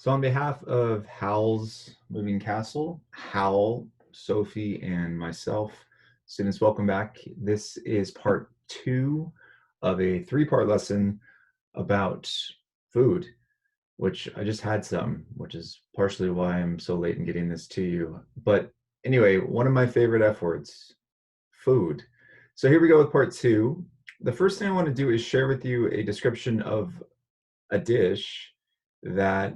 So, on behalf of Howl's Moving Castle, Howl, Sophie, and myself, students, welcome back. This is part two of a three-part lesson about food, which I just had some, which is partially why I'm so late in getting this to you. But anyway, one of my favorite F words, food. So here we go with part two. The first thing I want to do is share with you a description of a dish that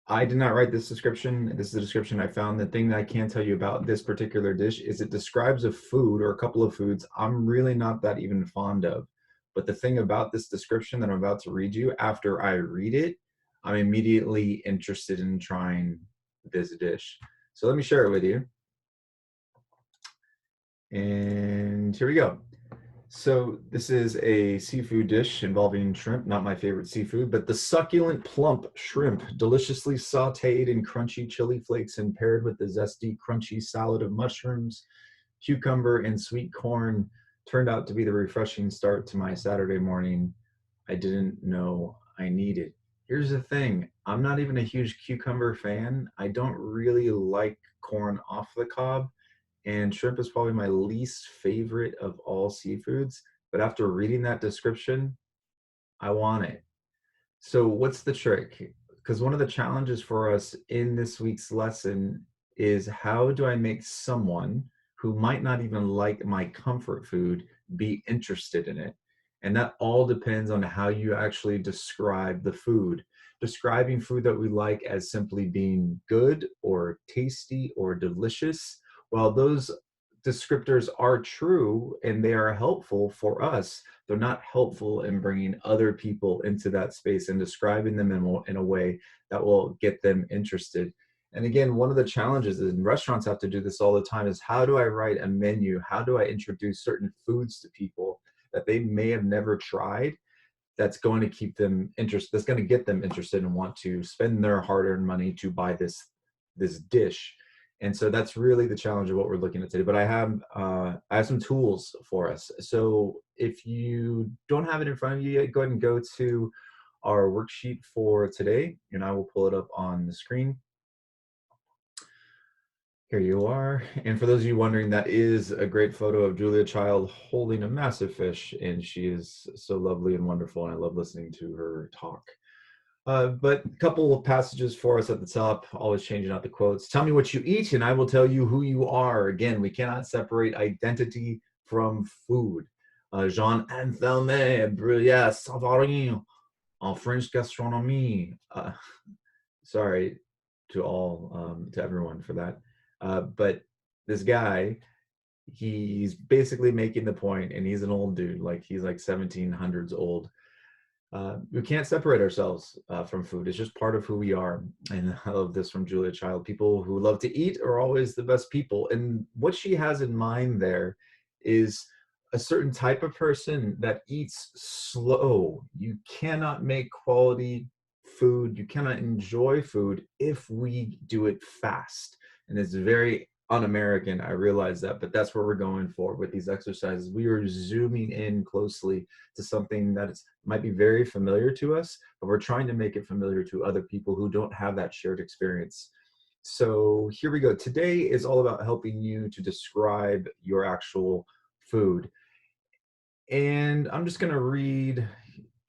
I did not write this description. This is the description I found. The thing that I can tell you about this particular dish is it describes a food or a couple of foods I'm really not that even fond of. But the thing about this description that I'm about to read you, after I read it, I'm immediately interested in trying this dish. So let me share it with you. And here we go. So this is a seafood dish involving shrimp, not my favorite seafood, but the succulent plump shrimp, deliciously sauteed in crunchy chili flakes and paired with the zesty, crunchy salad of mushrooms, cucumber, and sweet corn, turned out to be the refreshing start to my Saturday morning I didn't know I needed. Here's the thing, I'm not even a huge cucumber fan. I don't really like corn off the cob, and shrimp is probably my least favorite of all seafoods. But after reading that description, I want it. So, what's the trick? Because one of the challenges for us in this week's lesson is how do I make someone who might not even like my comfort food be interested in it? And that all depends on how you actually describe the food. Describing food that we like as simply being good or tasty or delicious, while those descriptors are true and they are helpful for us, they're not helpful in bringing other people into that space and describing them in a way that will get them interested. And again, one of the challenges, and restaurants have to do this all the time, is how do I write a menu? How do I introduce certain foods to people that they may have never tried, that's going to keep them interested, that's going to get them interested and want to spend their hard-earned money to buy this dish. And so that's really the challenge of what we're looking at today. But I have some tools for us. So if you don't have it in front of you yet, go ahead and go to our worksheet for today, and I will pull it up on the screen. Here you are. And for those of you wondering, that is a great photo of Julia Child holding a massive fish, and she is so lovely and wonderful, and I love listening to her talk. But a couple of passages for us at the top, always changing out the quotes. Tell me what you eat, and I will tell you who you are. Again, we cannot separate identity from food. Jean Anselme Bruyère Savarin en French gastronomie. Sorry to to everyone for that. But this guy, he's basically making the point, and he's an old dude, like he's like 1700s old. We can't separate ourselves from food. It's just part of who we are. And I love this from Julia Child. People who love to eat are always the best people. And what she has in mind there is a certain type of person that eats slow. You cannot make quality food. You cannot enjoy food if we do it fast. And it's very un-American. I realize that, but that's where we're going for with these exercises. We are zooming in closely to something that might be very familiar to us, but we're trying to make it familiar to other people who don't have that shared experience. So here we go. Today is all about helping you to describe your actual food. And I'm just going to read,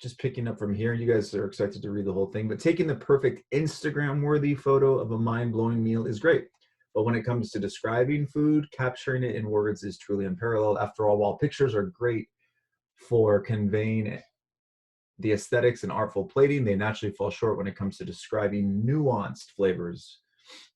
just picking up from here. You guys are excited to read the whole thing, but taking the perfect Instagram worthy photo of a mind blowing meal is great. But when it comes to describing food, capturing it in words is truly unparalleled. After all, while pictures are great for conveying the aesthetics and artful plating, they naturally fall short when it comes to describing nuanced flavors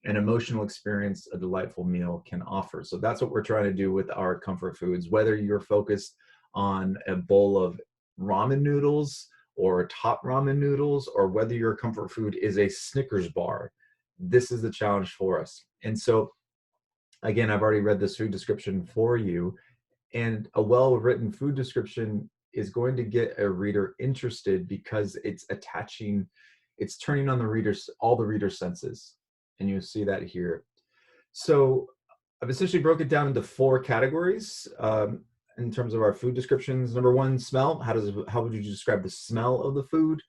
and emotional experience a delightful meal can offer. So that's what we're trying to do with our comfort foods. Whether you're focused on a bowl of ramen noodles or top ramen noodles, or whether your comfort food is a Snickers bar, this is the challenge for us. And so, again, I've already read this food description for you, and a well-written food description is going to get a reader interested because it's turning on all the reader's senses. And you'll see that here. So I've essentially broke it down into four categories in terms of our food descriptions. Number one, smell. How would you describe the smell of the food?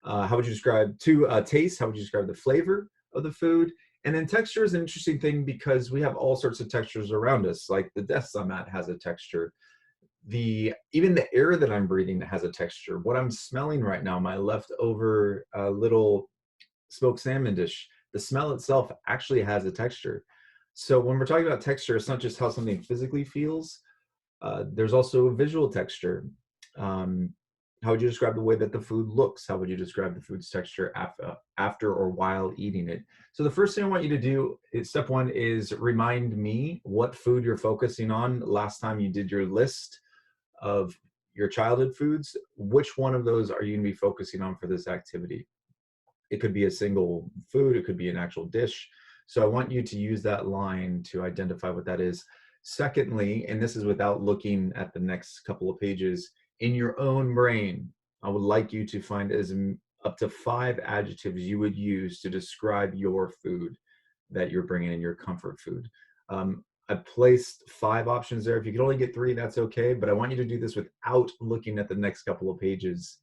How would you describe taste? How would you describe the flavor of the food? And then texture is an interesting thing because we have all sorts of textures around us. Like the desk I'm at has a texture. Even the air that I'm breathing has a texture. What I'm smelling right now, my leftover little smoked salmon dish, the smell itself actually has a texture. So when we're talking about texture, it's not just how something physically feels. There's also visual texture. Um, how would you describe the way that the food looks? How would you describe the food's texture after or while eating it? So the first thing I want you to do is step one is remind me what food you're focusing on last time you did your list of your childhood foods. Which one of those are you going to be focusing on for this activity? It could be a single food, it could be an actual dish. So I want you to use that line to identify what that is. Secondly, and this is without looking at the next couple of pages, in your own brain, I would like you to find up to 5 adjectives you would use to describe your food that you're bringing in, your comfort food. I placed 5 options there. If you could only get 3, that's okay, but I want you to do this without looking at the next couple of pages.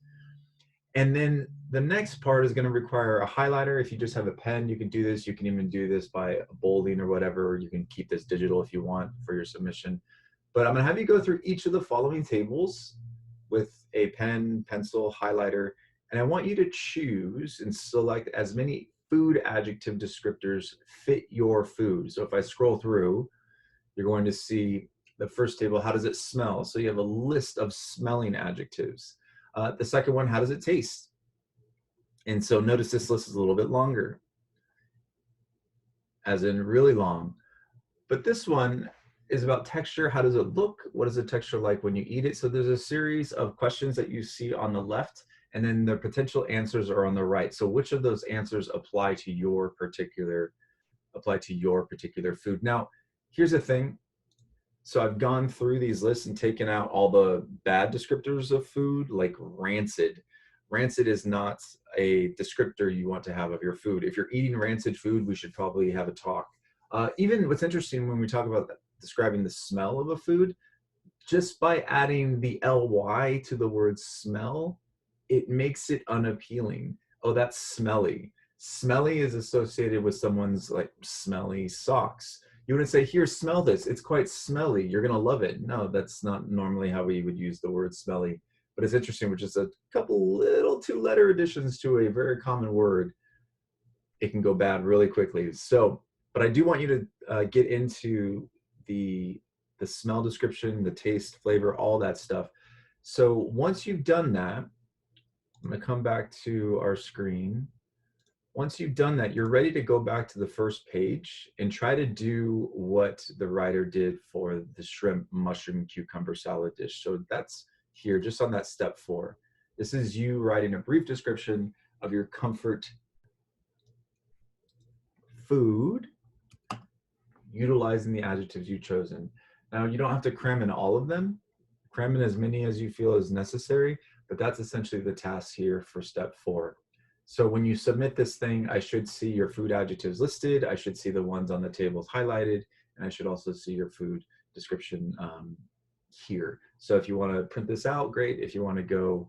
And then the next part is going to require a highlighter. If you just have a pen, you can do this. You can even do this by bolding or whatever. You can keep this digital if you want for your submission. But I'm going to have you go through each of the following tables with a pen, pencil, highlighter, and I want you to choose and select as many food adjective descriptors fit your food. So if I scroll through, you're going to see the first table, how does it smell? So you have a list of smelling adjectives. The second one, how does it taste? And so notice this list is a little bit longer, as in really long. But this one is about texture. How does it look? What is the texture like when you eat it? So there's a series of questions that you see on the left, and then the potential answers are on the right. So which of those answers apply to your particular food? Now, here's the thing. So I've gone through these lists and taken out all the bad descriptors of food, like rancid. Rancid is not a descriptor you want to have of your food. If you're eating rancid food, we should probably have a talk. Even what's interesting when we talk about describing the smell of a food, just by adding the ly to the word smell, it makes it unappealing. Oh, that's smelly. Smelly is associated with someone's like smelly socks. You wouldn't say, here, smell this. It's quite smelly. You're going to love it. No, that's not normally how we would use the word smelly. But it's interesting, which is a couple little 2-letter additions to a very common word. It can go bad really quickly. So, but I do want you to get into the smell description, the taste, flavor, all that stuff. So once you've done that, I'm going to come back to our screen. Once you've done that, you're ready to go back to the first page and try to do what the writer did for the shrimp, mushroom, cucumber salad dish. So that's here, just on that step 4. This is you writing a brief description of your comfort food, utilizing the adjectives you've chosen. Now, you don't have to cram in all of them. Cram in as many as you feel is necessary, but that's essentially the task here for step 4. So when you submit this thing, I should see your food adjectives listed. I should see the ones on the tables highlighted, and I should also see your food description here. So if you want to print this out, great. If you want to go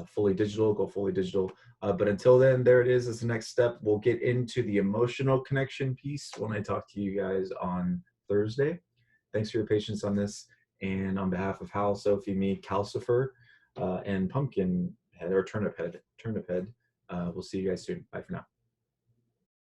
fully digital, go fully digital. But until then, there it is as the next step. We'll get into the emotional connection piece when I talk to you guys on Thursday. Thanks for your patience on this. And on behalf of Hal, Sophie, me, Calcifer, and Pumpkin Head, or Turnip Head, we'll see you guys soon. Bye for now.